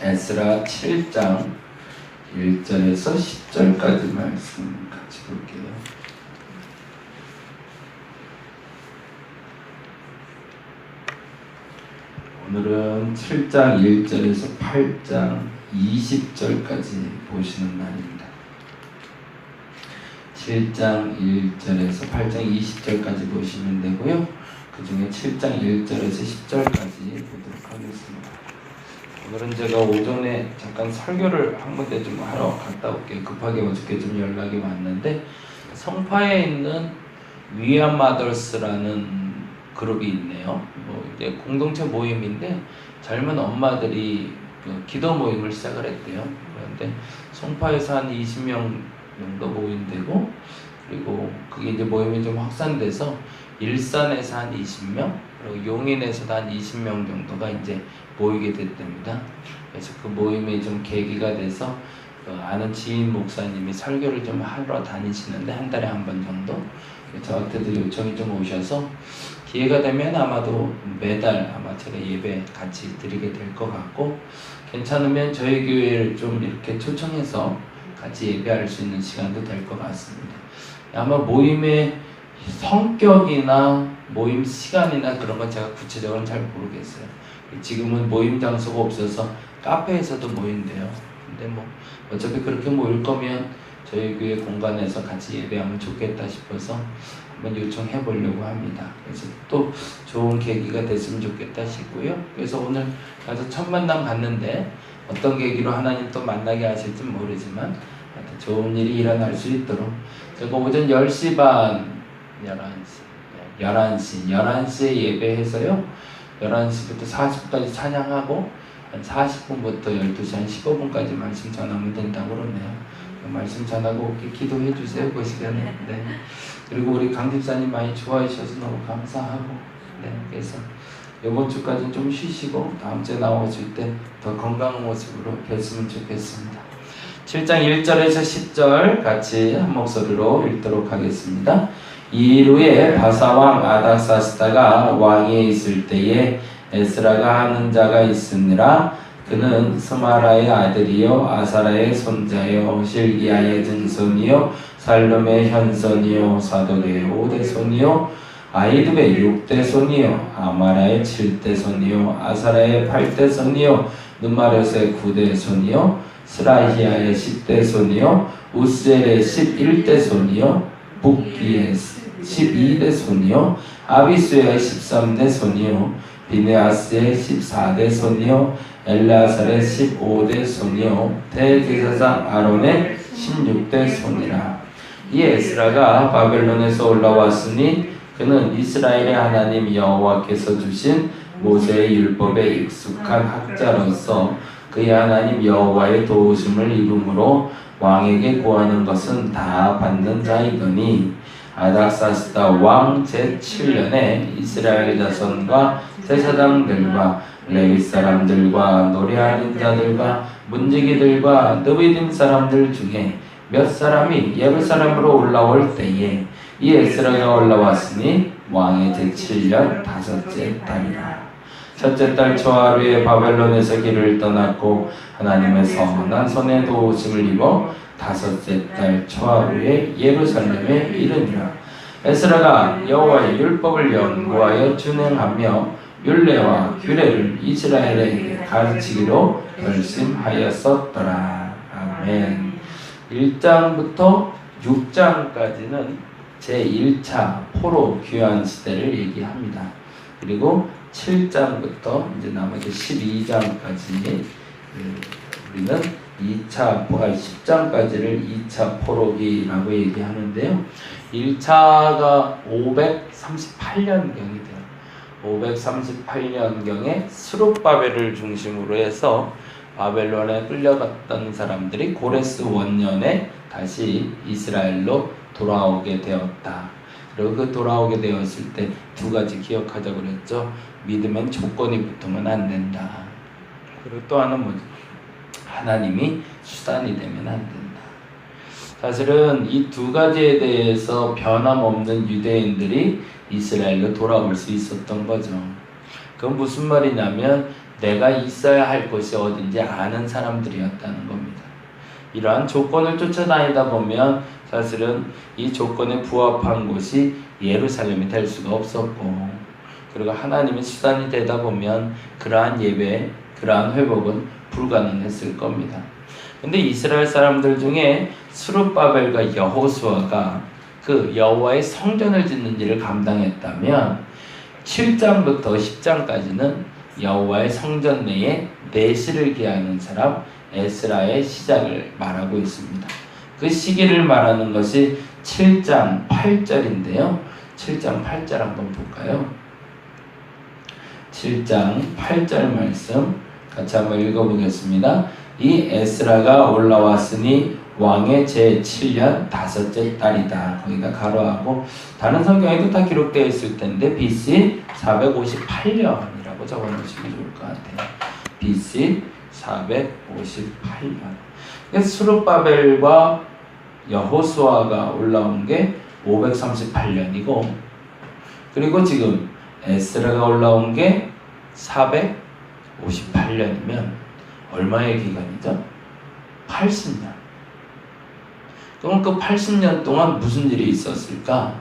에스라 7장 1절에서 10절까지 말씀 같이 볼게요. 오늘은 7장 1절에서 8장 20절까지 보시는 날입니다. 7장 1절에서 8장 20절까지 보시면 되고요. 그 중에 7장 1절에서 10절까지 보도록 하겠습니다. 오늘은 제가 오전에 잠깐 설교를 한 군데 좀 하러 갔다 올게요. 급하게 어저께 좀 연락이 왔는데, 성파에 있는 위암 마더스라는 그룹이 있네요. 이제 공동체 모임인데 젊은 엄마들이 기도 모임을 시작을 했대요. 그런데 송파에서 한 20명 정도 모임되고, 그리고 그게 이제 모임이 좀 확산돼서 일산에서 한 20명, 그리고 용인에서도 한 20명 정도가 이제 모이게 됐답니다. 그래서 그 모임이 좀 계기가 돼서 아는 지인 목사님이 설교를 좀 하러 다니시는데 한 달에 한 번 정도 저한테도 요청이 좀 오셔서 기회가 되면 아마도 매달 아마 제가 예배 같이 드리게 될 것 같고, 괜찮으면 저희 교회를 좀 이렇게 초청해서 같이 예배할 수 있는 시간도 될 것 같습니다. 아마 모임의 성격이나 모임 시간이나 그런 건 제가 구체적으로는 잘 모르겠어요. 지금은 모임 장소가 없어서 카페에서도 모인대요. 근데 뭐 어차피 그렇게 모일 거면 저희 교회 공간에서 같이 예배하면 좋겠다 싶어서 한번 요청해 보려고 합니다. 그래서 또 좋은 계기가 됐으면 좋겠다 싶고요. 그래서 오늘 가서 첫 만남 갔는데 어떤 계기로 하나님 또 만나게 하실지 모르지만 좋은 일이 일어날 수 있도록 제가 오전 10시 반 11시에 예배해서요, 11시부터 40분까지 찬양하고 한 40분부터 12시 한 15분까지 말씀 전하면 된다고 그러네요. 말씀 전하고 기도해 주세요, 그 시간에. 네. 그리고 우리 강 집사님 많이 좋아해 주셔서 너무 감사하고, 네. 그래서 이번 주까지는 좀 쉬시고 다음 주에 나오실 때 더 건강한 모습으로 뵀으면 좋겠습니다. 7장 1절에서 10절 같이 한 목소리로 읽도록 하겠습니다. 이 후에 바사왕 아닥사스다가 왕위에 있을 때에 에스라가 하는 자가 있으니라. 그는 스마라의 아들이요 아사라의 손자요 실기야의 증손이요 살룸의 현손이요 사독의 5대 손이요 아이두의 6대 손이요 아마라의 7대 손이요 아사라의 8대 손이요 느마렛의 9대 손이요 스라히야의 10대 손이요 우스엘의 11대 손이요 북기의 12대 손이요 아비수의 13대 손이요 비네아스의 14대 손이요 엘라살의 15대 손이요 대제사장 아론의 16대 손이라. 이 에스라가 바벨론에서 올라왔으니 그는 이스라엘의 하나님 여호와께서 주신 모세의 율법에 익숙한 학자로서 그의 하나님 여호와의 도우심을 입음으로 왕에게 구하는 것은 다 받는 자이더니, 아닥사스다 왕 제7년에 이스라엘 자손과 제사장들과 레위 사람들과 노래하는 자들과 문지기들과 느비딤 사람들 중에 몇 사람이 예루살렘으로 올라올 때에 이 에스라가 올라왔으니 왕의 제7년 5째 달이라. 첫째 달 초하루에 바벨론에서 길을 떠났고 하나님의 선한 손에 도우심을 입어 5째 달 초하루에 예루살렘에 이르니라. 에스라가 여호와의 율법을 연구하여 준행하며 율례와 규례를 이스라엘에게 가르치기로 결심하였었더라. 아멘. 1장부터 6장까지는 제1차 포로 귀환 시대를 얘기합니다. 그리고 7장부터 이제 나머지 12장까지 우리는 10장까지를 2차 포로기라고 얘기하는데요. 1차가 538년경이 돼요. 538년경에 스룹바벨을 중심으로 해서 바벨론에 끌려갔던 사람들이 고레스 원년에 다시 이스라엘로 돌아오게 되었다. 그리고 그 돌아오게 되었을 때 두 가지 기억하자고 그랬죠. 믿으면 조건이 붙으면 안 된다. 그리고 또 하나는 뭐죠? 하나님이 수단이 되면 안 된다. 사실은 이 두 가지에 대해서 변함없는 유대인들이 이스라엘로 돌아올 수 있었던 거죠. 그건 무슨 말이냐면 내가 있어야 할 곳이 어딘지 아는 사람들이었다는 겁니다. 이러한 조건을 쫓아다니다 보면 사실은 이 조건에 부합한 곳이 예루살렘이 될 수가 없었고, 그리고 하나님의 수단이 되다 보면 그러한 예배, 그러한 회복은 불가능했을 겁니다. 근데 이스라엘 사람들 중에 스룹바벨과 여호수아가 그 여호와의 성전을 짓는 일을 감당했다면 7장부터 10장까지는 여호와의 성전 내에 내시를 기하는 사람 에스라의 시작을 말하고 있습니다. 그 시기를 말하는 것이 7장 8절인데요. 7장 8절 한번 볼까요? 7장 8절 말씀 같이 한번 읽어보겠습니다. 이 에스라가 올라왔으니 왕의 제7년 다섯째 달이다. 거기가 가로하고, 다른 성경에도 다 기록되어 있을 텐데 BC 458년이라고 적어놓으시면 좋을 것 같아요. BC 458년. 스룹바벨과 여호수아가 올라온 게 538년이고, 그리고 지금 에스라가 올라온 게 458년이면 얼마의 기간이죠? 80년. 그럼 그 80년 동안 무슨 일이 있었을까?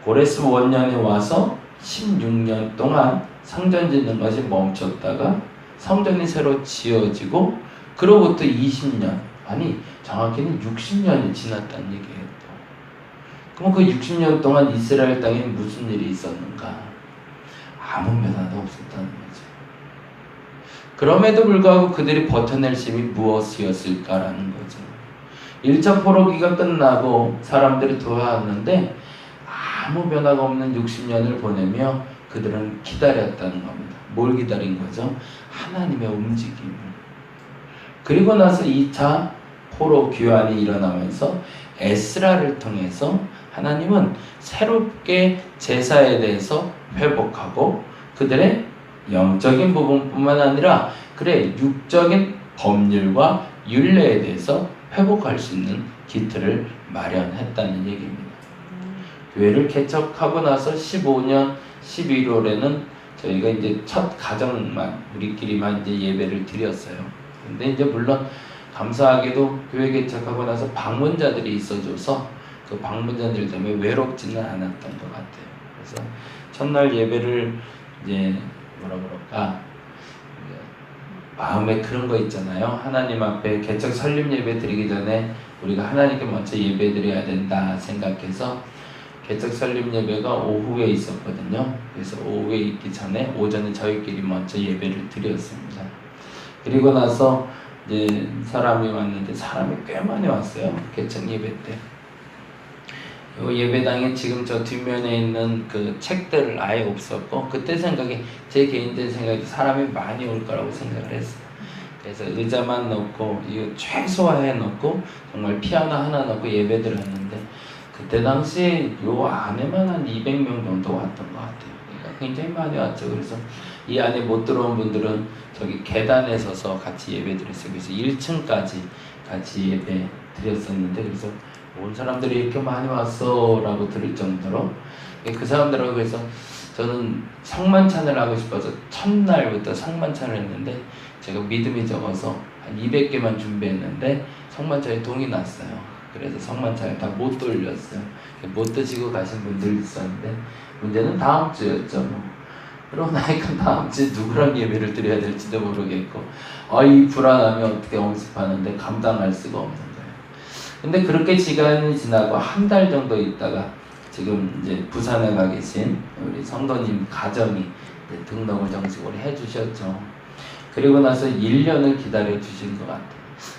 고레스 원년에 와서 16년 동안 성전 짓는 것이 멈췄다가 성전이 새로 지어지고, 그로부터 20년, 아니 정확히는 60년이 지났다는 얘기예요. 그럼 그 60년 동안 이스라엘 땅에 무슨 일이 있었는가? 아무 변화도 없었다는 거죠. 그럼에도 불구하고 그들이 버텨낼 힘이 무엇이었을까라는 거죠. 1차 포로기가 끝나고 사람들이 돌아왔는데 아무 변화가 없는 60년을 보내며 그들은 기다렸다는 겁니다. 뭘 기다린 거죠? 하나님의 움직임을. 그리고 나서 2차 포로 귀환이 일어나면서 에스라를 통해서 하나님은 새롭게 제사에 대해서 회복하고 그들의 영적인 부분뿐만 아니라 그래 육적인 법률과 율례에 대해서 회복할 수 있는 기틀을 마련했다는 얘기입니다. 교회를 개척하고 나서 15년 11월에는 저희가 이제 첫 가정만 우리끼리만 이제 예배를 드렸어요. 근데 이제 물론 감사하게도 교회 개척하고 나서 방문자들이 있어줘서 그 방문자들 때문에 외롭지는 않았던 것 같아요. 그래서 첫날 예배를 이제 뭐라 그럴까, 마음에 그런 거 있잖아요. 하나님 앞에 개척 설립 예배 드리기 전에 우리가 하나님께 먼저 예배 드려야 된다 생각해서 개척 설립 예배가 오후에 있었거든요. 그래서 오후에 있기 전에 오전에 저희끼리 먼저 예배를 드렸습니다. 그리고 나서 이제 사람이 왔는데 사람이 꽤 많이 왔어요. 개척 예배 때. 요 예배당에 지금 저 뒷면에 있는 그 책들을 아예 없었고, 그때 생각에 제 개인적인 생각에 사람이 많이 올 거라고 생각을 했어요. 그래서 의자만 넣고 이거 최소화해 놓고 정말 피아노 하나 넣고 예배 드렸는데, 그때 당시에 요 안에만 한 200명 정도 왔던 것 같아요. 그러니까 굉장히 많이 왔죠. 그래서 이 안에 못 들어온 분들은 저기 계단에 서서 같이 예배 드렸어요. 그래서 1층까지 같이 예배 드렸었는데, 그래서 온 사람들이 이렇게 많이 왔어 라고 들을 정도로 그 사람들하고, 그래서 저는 성만찬을 하고 싶어서 첫날부터 성만찬을 했는데 제가 믿음이 적어서 한 200개만 준비했는데 성만찬에 동이 났어요. 그래서 성만찬을 다 못 돌렸어요. 못 드시고 가신 분들 있었는데, 문제는 다음 주였죠. 그러고 나니까 다음 주에 누구랑 예배를 드려야 될지도 모르겠고, 이 불안함이 어떻게 엄습하는데 감당할 수가 없는 거예요. 근데 그렇게 시간이 지나고 한 달 정도 있다가 지금 이제 부산에 가 계신 우리 성도님 가정이 등록을 정식으로 해주셨죠. 그리고 나서 1년을 기다려 주신 것 같아요.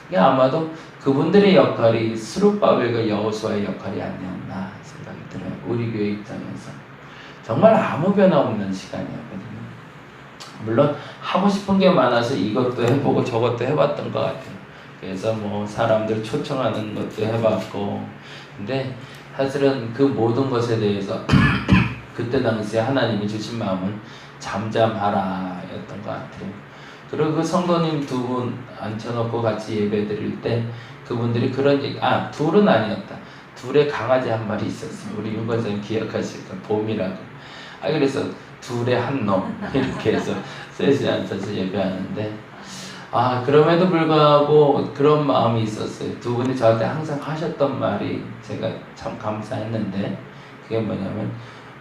이게 아마도 그분들의 역할이 스룹바벨과 여호수아의 역할이 아니었나 생각이 들어요. 우리 교회 입장에서 정말 아무 변화 없는 시간이었거든요. 물론 하고 싶은 게 많아서 이것도 해보고 저것도 해봤던 것 같아요. 그래서 뭐 사람들 초청하는 것도 해봤고, 근데 사실은 그 모든 것에 대해서 그때 당시에 하나님이 주신 마음은 잠잠하라 였던 것 같아요. 그리고 그 성도님 2분 앉혀놓고 같이 예배 드릴 때 그분들이 그런 얘기, 둘은 아니었다. 둘의 강아지 한 마리 있었어요. 우리 윤관사님 기억하실 거예요. 봄이라고. 그래서 둘에 한 놈 이렇게 해서 셋이 앉아서 예배하는데 그럼에도 불구하고 그런 마음이 있었어요. 두 분이 저한테 항상 하셨던 말이 제가 참 감사했는데 그게 뭐냐면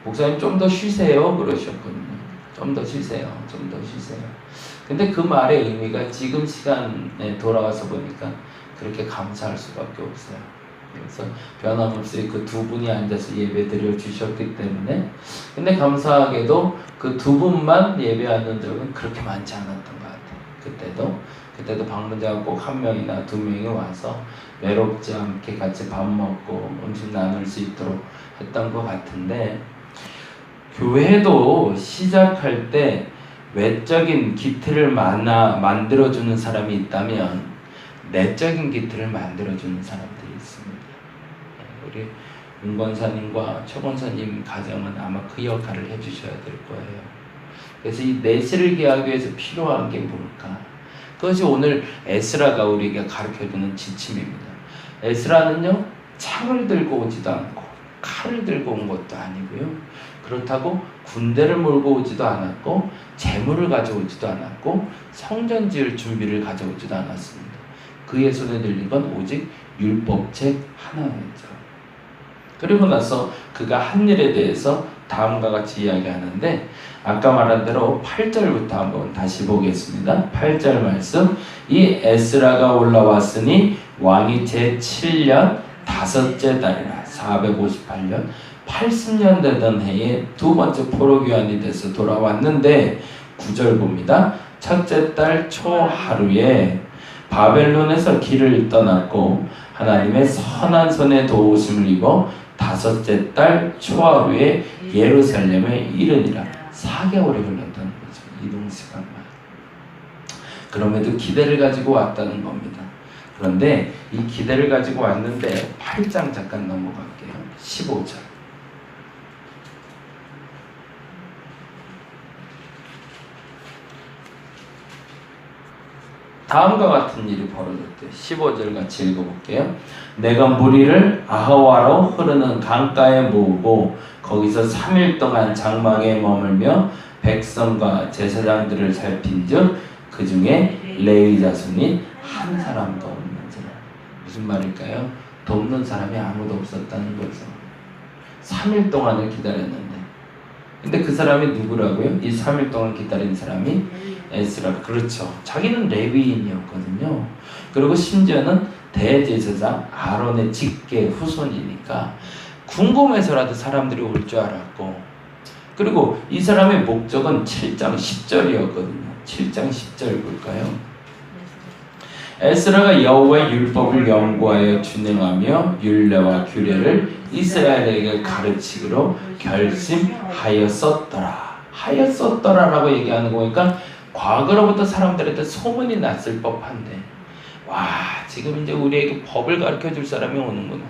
목사님 좀 더 쉬세요 그러셨거든요. 좀 더 쉬세요. 좀 더 쉬세요. 근데 그 말의 의미가 지금 시간에 돌아와서 보니까 그렇게 감사할 수밖에 없어요. 그래서 변함없이 그 두 분이 앉아서 예배 드려 주셨기 때문에 근데 감사하게도 그 두 분만 예배하는 적은 그렇게 많지 않았던 것 같아요. 그때도 방문자가 꼭 한 명이나 두 명이 와서 외롭지 않게 같이 밥 먹고 음식 나눌 수 있도록 했던 것 같은데 교회도 시작할 때 외적인 기틀을 만들어주는 사람이 있다면 내적인 기틀을 만들어주는 사람들이 있습니다. 우리 윤 권사님과 최 권사님 가정은 아마 그 역할을 해주셔야 될 거예요. 그래서 이 내실을 기하기 위해서 필요한 게 뭘까? 그것이 오늘 에스라가 우리에게 가르쳐주는 지침입니다. 에스라는요 창을 들고 오지도 않고 칼을 들고 온 것도 아니고요. 그렇다고 군대를 몰고 오지도 않았고 재물을 가져오지도 않았고 성전 지을 준비를 가져오지도 않았습니다. 그의 손에 들린 건 오직 율법책 하나였죠. 그리고 나서 그가 한 일에 대해서 다음과 같이 이야기하는데 아까 말한 대로 8절부터 한번 다시 보겠습니다. 8절 말씀 이 에스라가 올라왔으니 왕이 제7년 다섯째 달이라 458년 80년 되던 해에 두 번째 포로기한이 돼서 돌아왔는데 9절 봅니다. 첫째 달 초 하루에 바벨론에서 길을 떠났고 하나님의 선한 손에 도우심을 입어 다섯째 달 초하루에 예루살렘에 이르니라. 4개월이 흘렀다는 거죠. 이동시간만. 그럼에도 기대를 가지고 왔다는 겁니다. 그런데 이 기대를 가지고 왔는데 8장 잠깐 넘어갈게요. 15절. 다음과 같은 일이 벌어졌대요. 15절 같이 읽어볼게요. 내가 무리를 아하와로 흐르는 강가에 모으고 거기서 3일 동안 장막에 머물며 백성과 제사장들을 살핀즉 그 중에 레위 자손이 한 사람도 없는지라. 무슨 말일까요? 돕는 사람이 아무도 없었다는 거죠. 3일 동안을 기다렸는데 근데 그 사람이 누구라고요? 이 3일 동안 기다린 사람이 에스라. 그렇죠. 자기는 레위인이었거든요. 그리고 심지어는 대제사장 아론의 직계 후손이니까 궁금해서라도 사람들이 올 줄 알았고 그리고 이 사람의 목적은 7장 10절이었거든요. 7장 10절 볼까요? 에스라가 여호와의 율법을 연구하여 준행하며 율례와 규례를 이스라엘에게 가르치기로 결심하였었더라. 하였었더라라고 얘기하는 거 보니까 과거로부터 사람들한테 소문이 났을 법한데 와 지금 이제 우리에게 법을 가르쳐줄 사람이 오는구나.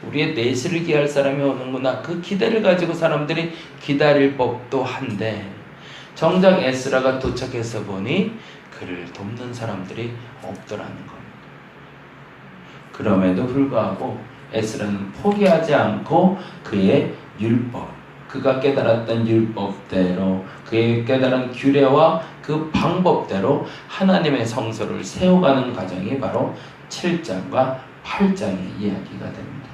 우리의 내실을 기할 사람이 오는구나. 그 기대를 가지고 사람들이 기다릴 법도 한데 정작 에스라가 도착해서 보니 그를 돕는 사람들이 없더라는 겁니다. 그럼에도 불구하고 에스라는 포기하지 않고 그의 율법, 그가 깨달았던 율법대로 그의 깨달은 규례와 그 방법대로 하나님의 성소를 세워가는 과정이 바로 7장과 8장의 이야기가 됩니다.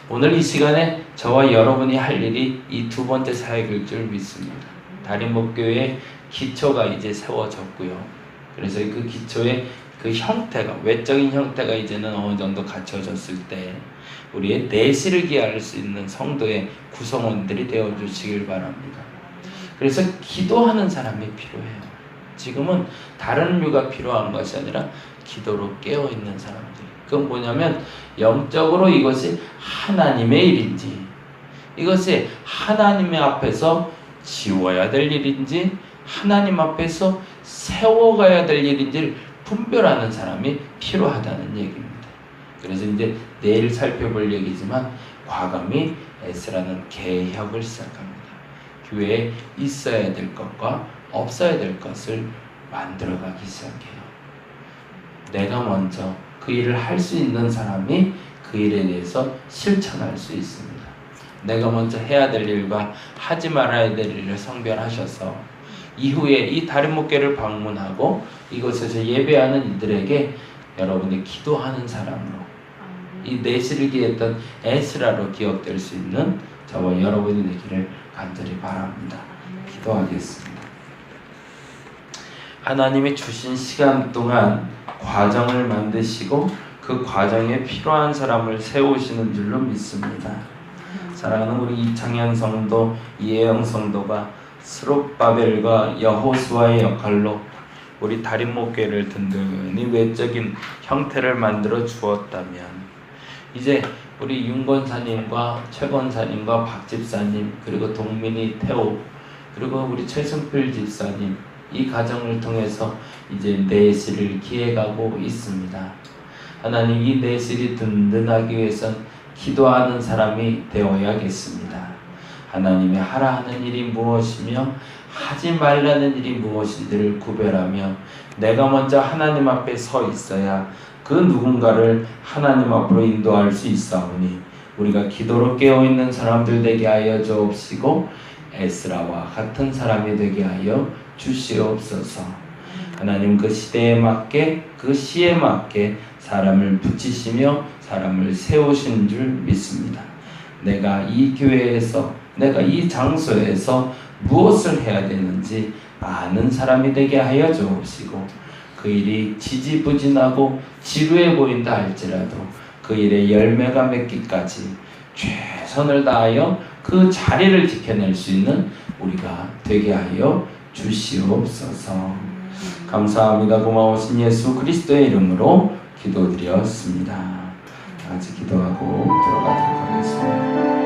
오늘 이 시간에 저와 여러분이 할 일이 이 두 번째 사역일 줄 믿습니다. 다림목교의 기초가 이제 세워졌고요. 그래서 그 기초의 그 형태가 외적인 형태가 이제는 어느 정도 갖춰졌을 때 우리의 내실을 기할 수 있는 성도의 구성원들이 되어주시길 바랍니다. 그래서 기도하는 사람이 필요해요. 지금은 다른 이유가 필요한 것이 아니라 기도로 깨어있는 사람들. 그건 뭐냐면 영적으로 이것이 하나님의 일인지 이것이 하나님의 앞에서 지워야 될 일인지 하나님 앞에서 세워가야 될 일인지를 분별하는 사람이 필요하다는 얘기입니다. 그래서 이제 내일 살펴볼 얘기지만 과감히 에스라는 개혁을 시작합니다. 교회에 있어야 될 것과 없어야 될 것을 만들어가기 시작해요. 내가 먼저 그 일을 할 수 있는 사람이 그 일에 대해서 실천할 수 있습니다. 내가 먼저 해야 될 일과 하지 말아야 될 일을 성별하셔서 이후에 이 다른 목회를 방문하고 이곳에서 예배하는 이들에게 여러분이 기도하는 사람으로 이 내실을 기했던 에스라로 기억될 수 있는 저와 여러분이 되기를 간절히 바랍니다. 기도하겠습니다. 하나님이 주신 시간 동안 과정을 만드시고 그 과정에 필요한 사람을 세우시는 줄로 믿습니다. 사랑하는 우리 이창현 성도, 이혜영 성도가 스룹바벨과 여호수아의 역할로 우리 다림 목회를 든든히 외적인 형태를 만들어 주었다면 이제 우리 윤 권사님과 최 권사님과 박 집사님 그리고 동민이 태호 그리고 우리 최승필 집사님 이 과정을 통해서 이제 내실을 기해가고 있습니다. 하나님 이 내실이 든든하기 위해선 기도하는 사람이 되어야겠습니다. 하나님의 하라 하는 일이 무엇이며 하지 말라는 일이 무엇인지를 구별하며 내가 먼저 하나님 앞에 서 있어야 그 누군가를 하나님 앞으로 인도할 수 있사오니 우리가 기도로 깨어있는 사람들 되게 하여 주옵시고 에스라와 같은 사람이 되게 하여 주시옵소서. 하나님 그 시대에 맞게 그 시에 맞게 사람을 붙이시며 사람을 세우신 줄 믿습니다. 내가 이 교회에서 내가 이 장소에서 무엇을 해야 되는지 아는 사람이 되게 하여 주옵시고 그 일이 지지부진하고 지루해 보인다 할지라도 그 일의 열매가 맺기까지 최선을 다하여 그 자리를 지켜낼 수 있는 우리가 되게 하여 주시옵소서. 감사합니다. 고마우신 예수 그리스도의 이름으로 기도드렸습니다. 다 같이 기도하고 들어가도록 하겠습니다.